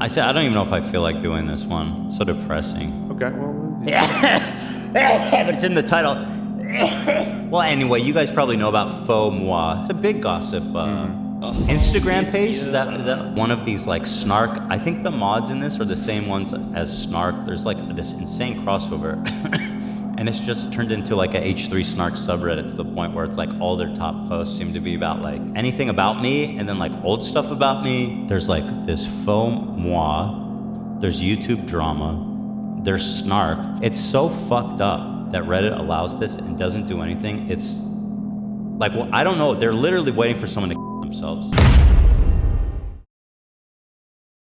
I said I don't even know if I feel like doing this one. It's so depressing. Okay, well. Yeah, but it's in the title. Well, anyway, you guys probably know about Faux Moi. It's a big gossip Instagram page. Is that one of these like snark? I think the mods in this are the same ones as snark. There's like this insane crossover. And it's just turned into like a H3 snark subreddit to the point where it's like all their top posts seem to be about like anything about me and then like old stuff about me. There's like this faux moi, there's YouTube drama, there's snark. It's so fucked up that Reddit allows this and doesn't do anything. It's like, well, I don't know. They're literally waiting for someone to themselves.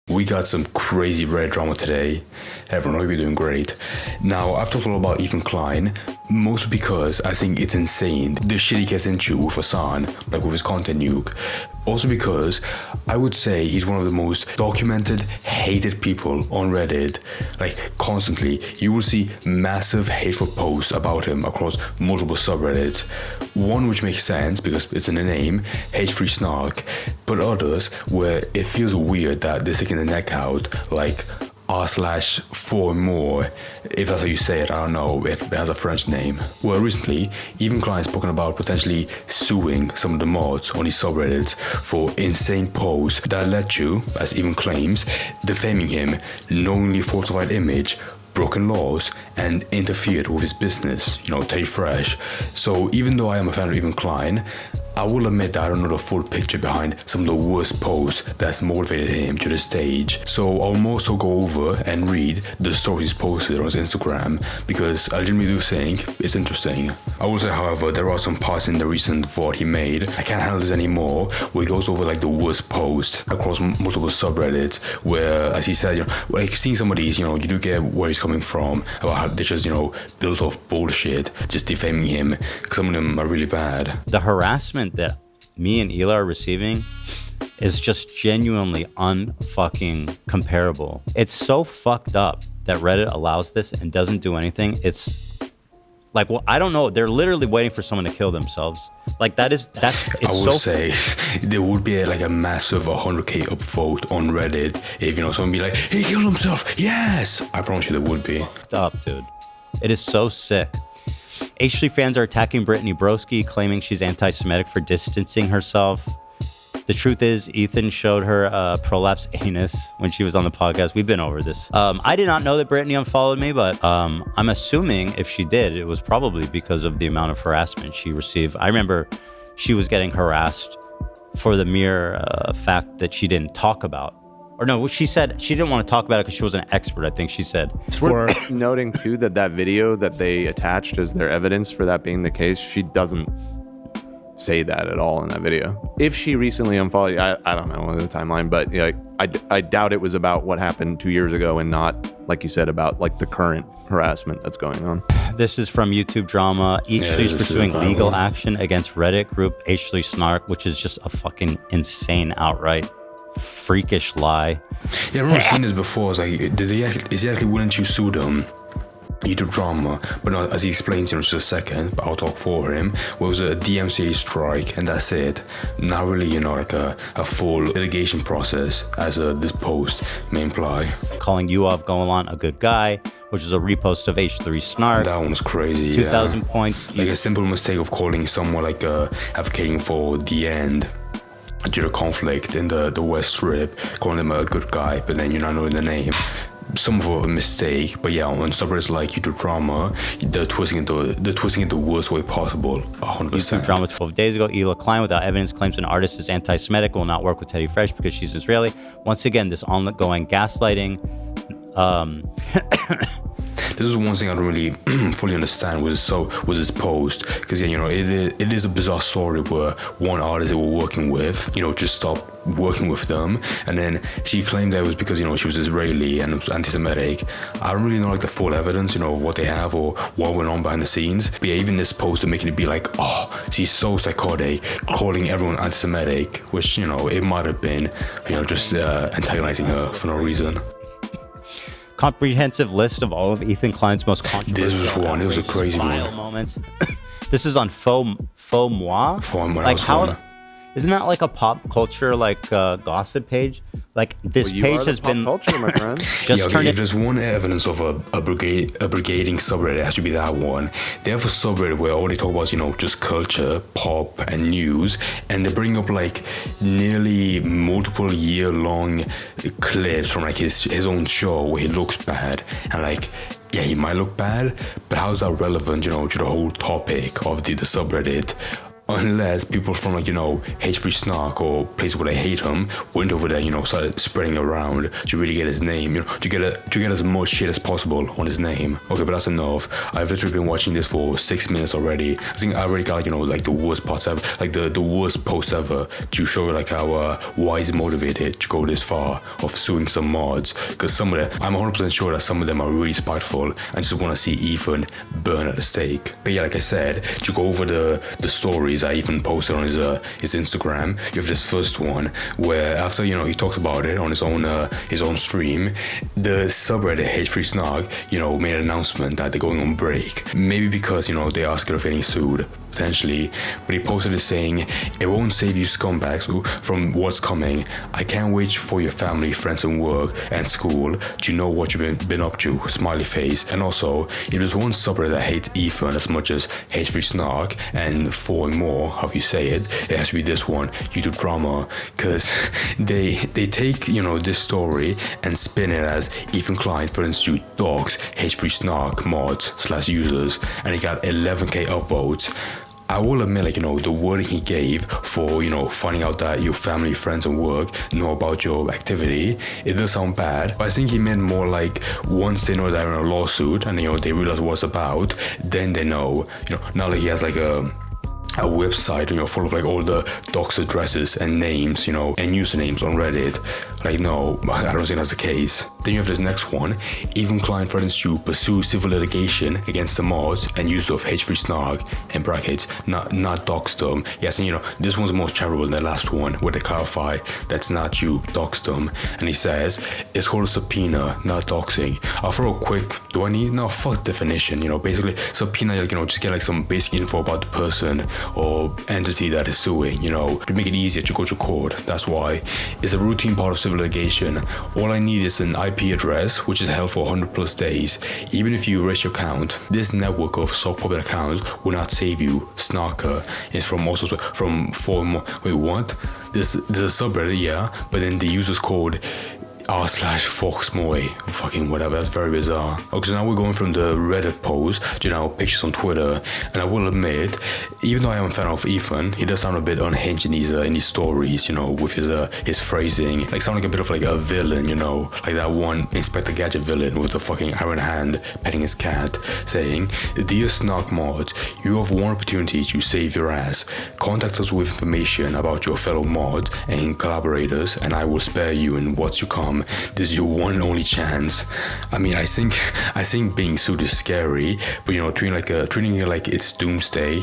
We got some crazy Reddit drama today. Everyone, hope you're doing great. Now, I've talked a lot about Ethan Klein, mostly because I think it's insane the shit he gets into with Hassan, like with his content nuke. Also because I would say he's one of the most documented, hated people on Reddit. Like, constantly, you will see massive hateful posts about him across multiple subreddits. One which makes sense because it's in the name, H3 Snark, but others where it feels weird that they're sticking the neck out, like r/4 more, if that's how you say it. I don't know, it has a French name. Well, recently, even Klein spoken about potentially suing some of the mods on his subreddits for insane posts that led to, as even claims, defaming him, knowingly falsified image, broken laws, and interfered with his business, Teddy Fresh. So even though I am a fan of Even Klein, I will admit that I don't know the full picture behind some of the worst posts that's motivated him to the stage. So I'll more so go over and read the stories posted on his Instagram because I genuinely do think it's interesting. I will say, however, there are some parts in the recent VOD he made I can't handle this anymore, where he goes over like the worst posts across multiple subreddits, where, as he said, like seeing some of these, you do get where he's coming from, about how they just, built off bullshit, just defaming him, because some of them are really bad. The harassment that me and Ela are receiving is just genuinely unfucking comparable. It's so fucked up that Reddit allows this and doesn't do anything. It's like, well, I don't know. They're literally waiting for someone to kill themselves. Like it's I would say there would be like a massive 100k upvote on Reddit if someone be like, he killed himself. Yes, I promise you there would be. Fucked up, dude. It is so sick. H3 fans are attacking Brittany Broski, claiming she's anti-Semitic for distancing herself. The truth is, Ethan showed her prolapse anus when she was on the podcast. We've been over this. I did not know that Brittany unfollowed me, but I'm assuming if she did, it was probably because of the amount of harassment she received. I remember she was getting harassed for the mere fact that she didn't talk about. Or no, she said she didn't want to talk about it because she wasn't an expert, I think she said. It's worth noting, too, that video that they attached as their evidence for that being the case, she doesn't say that at all in that video. If she recently unfollowed, I don't know the timeline, but I doubt it was about what happened 2 years ago and not, like you said, about like the current harassment that's going on. This is from YouTube Drama. H3 is pursuing legal action against Reddit group H3 Snark, which is just a fucking insane, outright freakish lie. Yeah, I remember seeing this before. I was like, is he actually willing to sue them? YouTube Drama, but no, as he explains in just a second, but I'll talk for him. Well, it was a DMCA strike, and that's it. Not really, like a full litigation process, as this post may imply. Calling Yoav Golan a good guy, which is a repost of H3 Snark. That one was crazy. 2,000 points. Like a simple mistake of calling someone like advocating for the end due to conflict in the West Strip, calling them a good guy, but then you're not knowing the name. Some of a mistake, but yeah, on subreddits like YouTube Drama, they're twisting it the worst way possible. 100%. YouTube Drama 12 days ago, Ela Klein, without evidence, claims an artist is anti-Semitic, will not work with Teddy Fresh because she's Israeli. Once again, this ongoing gaslighting. This is one thing I don't really fully understand was his post, because it is a bizarre story where one artist they were working with just stopped working with them, and then she claimed that it was because she was Israeli and it was anti-Semitic. I don't really know like the full evidence of what they have or what went on behind the scenes, but yeah, even this post are making it be like, oh, she's so psychotic, calling everyone anti-Semitic, which it might have been just antagonizing her for no reason. Comprehensive list of all of Ethan Klein's most controversial. This was one. It was a crazy one. Moments. This is on Faux Moi. Faux Moi. Like how? Isn't that like a pop culture like gossip page? Like this Well, you page are the has pop been culture, my friend. just turned if there's one evidence of a brigading subreddit, it has to be that one. They have a subreddit where all they talk about is, just culture, pop, and news, and they bring up like nearly multiple year-long clips from like his own show where he looks bad, and like, yeah, he might look bad, but how is that relevant, to the whole topic of the subreddit? Unless people from like, Hate-Free Snark or places where they hate him went over there, started spreading around to really get his name, to get as much shit as possible on his name. Okay, but that's enough. I've literally been watching this for 6 minutes already. I think I already got like the worst parts ever, like the worst post ever, to show like how why he's motivated to go this far of suing some mods. Because some of them, I'm 100% sure that some of them are really spiteful and just want to see Ethan burn at the stake. But yeah, like I said, to go over the stories I even posted on his Instagram. You have this first one where after he talks about it on his own stream, the subreddit Hate-Free Snark made an announcement that they're going on break. Maybe because they are scared of getting sued, potentially. But he posted it saying, "It won't save you scumbags from what's coming. I can't wait for your family, friends, and work and school to know what you've been up to." Smiley face. And also, if there's one subreddit that hates Ethan as much as Hate-Free Snark and 4 and more, how you say it has to be this one, YouTube drama, because they take this story and spin it as Ethan Klein, for instance, dogs Hate-Free Snark mods / users, and he got 11k upvotes. I will admit, the wording he gave for, finding out that your family, friends, and work know about your activity, it does sound bad, but I think he meant more like once they know they're in a lawsuit and, they realize what it's about, then they know, not like he has like a website, full of like all the docs addresses and names, and usernames on Reddit. Like, no, I don't think that's the case. Then you have this next one. Even Klein threatens to pursue civil litigation against the mods and user of Hate-Free Snark, in brackets, not doxed them. Yes, and this one's more charitable than the last one, where they clarify that's not you doxed them. And he says, it's called a subpoena, not doxing. I'll throw a quick, fuck definition, basically subpoena, just get like some basic info about the person or entity that is suing, to make it easier to go to court. That's why. It's a routine part of civil litigation. All I need is an IP address, which is held for 100+ days. Even if you erase your account, this network of soft puppet accounts will not save you. Snarker is from 4 more. Wait, what? There's a subreddit, yeah, but then the user's code r/foxmoy, fucking whatever. That's very bizarre. Okay, so now we're going from the Reddit post to pictures on Twitter, and I will admit, even though I am a fan of Ethan, he does sound a bit unhinged in these stories, with his phrasing, like sound like a bit of like a villain, like that one Inspector Gadget villain with the fucking iron hand petting his cat, saying, "Dear Snark mods, you have one opportunity to save your ass. Contact us with information about your fellow mods and collaborators, and I will spare you in what's to come. This is your one and only chance." I mean, I think being sued is scary, but treating it like it's doomsday,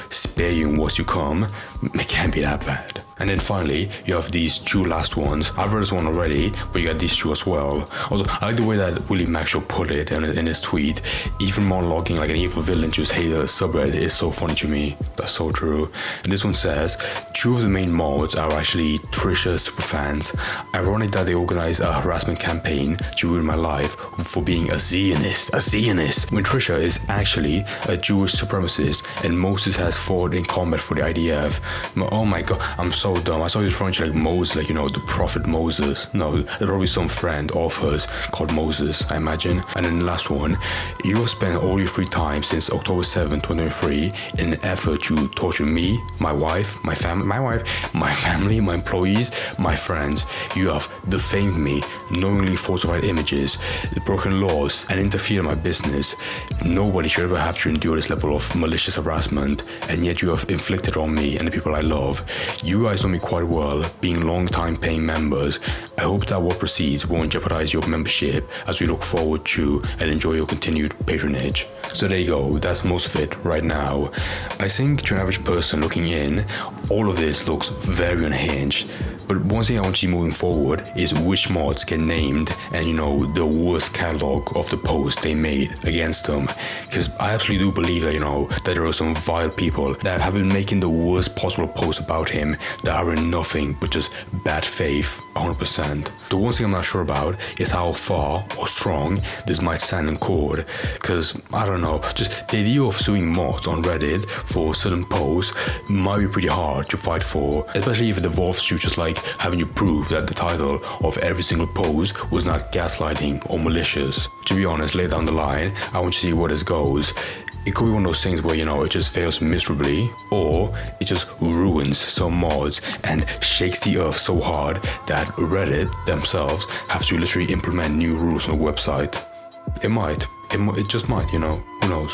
spare you in what's to come, it can't be that bad. And then finally, you have these 2 last ones. I've read this one already, but you got these 2 as well. Also, I like the way that Willie Maxwell put it in his tweet. Even monologuing like an evil villain to his hater subreddit is so funny to me. That's so true. And this one says, 2 of the main mods are actually Trisha's superfans. Ironic that they organized a harassment campaign to ruin my life for being a Zionist. When Trisha is actually a Jewish supremacist and Moses has fought in combat for the IDF. Oh my god, I'm so dumb. I saw this referring to like Moses, like the prophet Moses. No, there's probably some friend of hers called Moses, I imagine. And then the last one, you have spent all your free time since October 7, 2023 in an effort to torture me, my wife, my family, my employees, my friends. You have defamed me, knowingly falsified images, broken laws, and interfered in my business. Nobody should ever have to endure this level of malicious harassment, and yet you have inflicted on me and the people I love. You guys know me quite well, being long-time paying members. I hope that what proceeds won't jeopardize your membership as we look forward to and enjoy your continued patronage. So there you go, that's most of it right now. I think to an average person looking in, all of this looks very unhinged. But one thing I want to see moving forward is which mods get named and, you know, the worst catalog of the posts they made against them. Because I absolutely do believe that, you know, that there are some vile people that have been making the worst possible posts about him that are in nothing but just bad faith, 100%. The one thing I'm not sure about is how far or strong this might stand in court. Because, I don't know, just the idea of suing mods on Reddit for certain posts might be pretty hard to fight for, especially if it involves you just like having to prove that the title of every single post was not gaslighting or malicious. To be honest, later down the line, I want to see where this goes. It could be one of those things where, you know, it just fails miserably, or it just ruins some mods and shakes the earth so hard that Reddit themselves have to literally implement new rules on the website. It just might, you know, who knows.